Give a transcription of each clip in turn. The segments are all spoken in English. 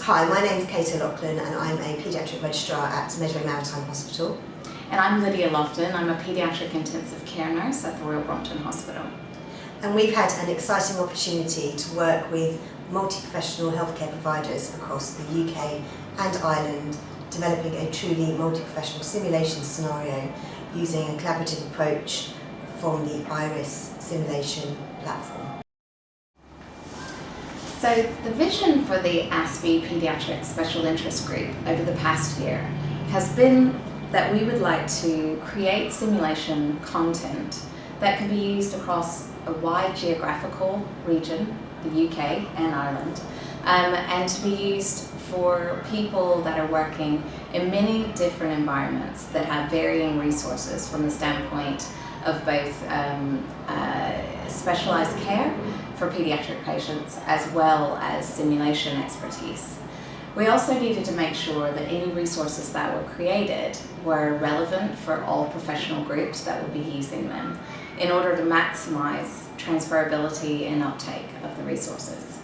Hi, my name is Kate Lofton and I'm a Paediatric Registrar at Medway Maritime Hospital. And I'm Lydia Lofton. I'm a Paediatric Intensive Care Nurse at the Royal Brompton Hospital. And we've had an exciting opportunity to work with multi-professional healthcare providers across the UK and Ireland, developing a truly multi-professional simulation scenario using a collaborative approach from the iRIS simulation platform. So the vision for the ASPiH Peadiatric Special Interest Group over the past year has been that we would like to create simulation content that can be used across a wide geographical region, the UK and Ireland, and to be used for people that are working in many different environments that have varying resources from the standpoint of both specialised care for paediatric patients as well as simulation expertise. We also needed to make sure that any resources that were created were relevant for all professional groups that would be using them in order to maximise transferability and uptake of the resources.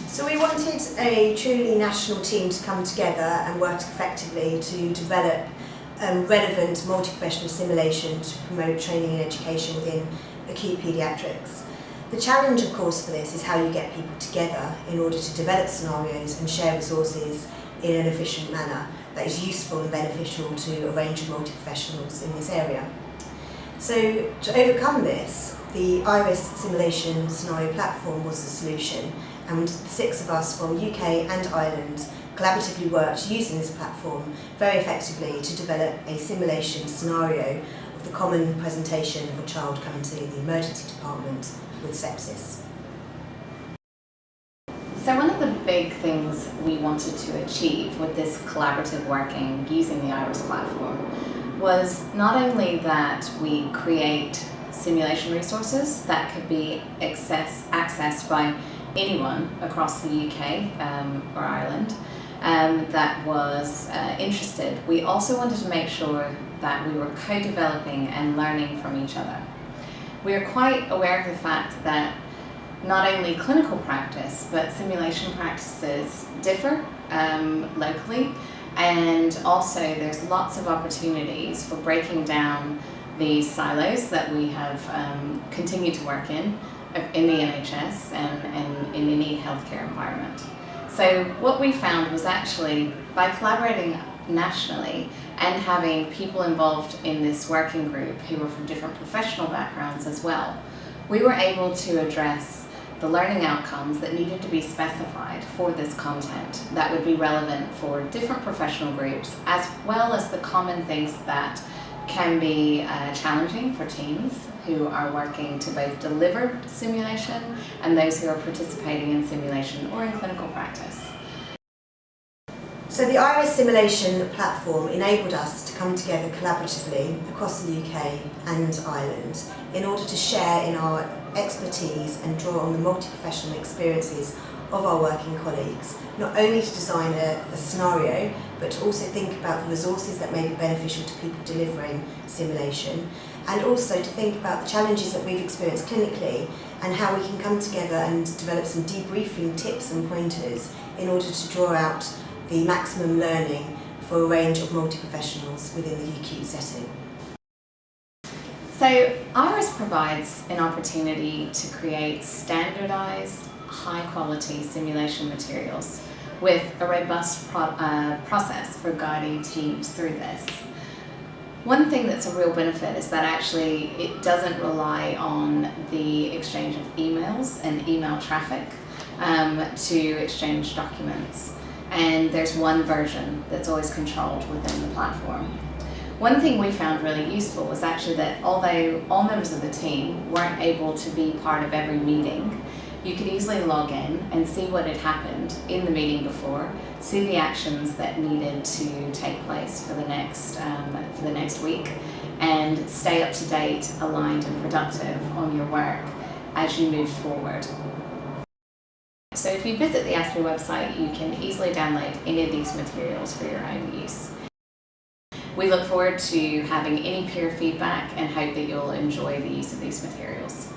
So we wanted a truly national team to come together and work effectively to develop relevant multi-professional simulation to promote training and education within acute paediatrics. The challenge, of course, for this is how you get people together in order to develop scenarios and share resources in an efficient manner that is useful and beneficial to a range of multi-professionals in this area. So to overcome this, the iRIS simulation scenario platform was the solution, and 6 of us from UK and Ireland collaboratively worked using this platform very effectively to develop a simulation scenario of the common presentation of a child coming to the emergency department with sepsis. So one of the big things we wanted to achieve with this collaborative working using the iRIS platform was not only that we create simulation resources that could be accessed by anyone across the UK or Ireland that was interested. We also wanted to make sure that we were co-developing and learning from each other. We are quite aware of the fact that not only clinical practice but simulation practices differ locally, and also there's lots of opportunities for breaking down these silos that we have continued to work in the NHS and in any healthcare environment. So what we found was actually by collaborating nationally and having people involved in this working group who were from different professional backgrounds as well, we were able to address the learning outcomes that needed to be specified for this content that would be relevant for different professional groups, as well as the common things that can be challenging for teams who are working to both deliver simulation and those who are participating in simulation or in clinical practice. So the iRIS simulation platform enabled us to come together collaboratively across the UK and Ireland in order to share in our expertise and draw on the multi-professional experiences of our working colleagues, not only to design a scenario, but to also think about the resources that may be beneficial to people delivering simulation, and also to think about the challenges that we've experienced clinically and how we can come together and develop some debriefing tips and pointers in order to draw out the maximum learning for a range of multi-professionals within the acute setting. So iRIS provides an opportunity to create standardized, high-quality simulation materials with a robust process for guiding teams through this. One thing that's a real benefit is that actually it doesn't rely on the exchange of emails and email traffic to exchange documents, and there's one version that's always controlled within the platform. One thing we found really useful was actually that although all members of the team weren't able to be part of every meeting, you could easily log in and see what had happened in the meeting before, see the actions that needed to take place for the next week, and stay up to date, aligned and productive on your work as you move forward. So if you visit the ASPiH website, you can easily download any of these materials for your own use. We look forward to having any peer feedback and hope that you'll enjoy the use of these materials.